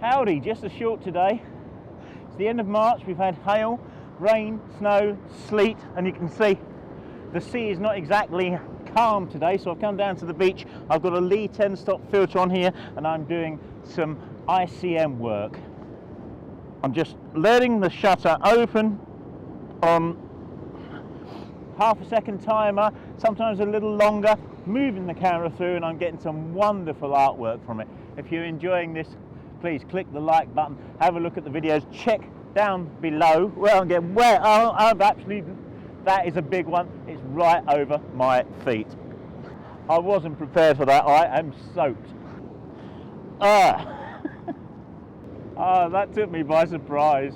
Howdy, just a short today. It's the end of March. We've had hail, rain, snow, sleet, and you can see the sea is not exactly calm today, so I've come down to the beach. I've got a Lee 10 stop filter on here and I'm doing some ICM work. I'm just letting the shutter open on half a second timer, sometimes a little longer, moving the camera through, and I'm getting some wonderful artwork from it. If you're enjoying this, please click the like button, have a look at the videos, check down below where I'm getting wet. Oh, I've actually, that is a big one. It's right over my feet. I wasn't prepared for that. I am soaked. That took me by surprise.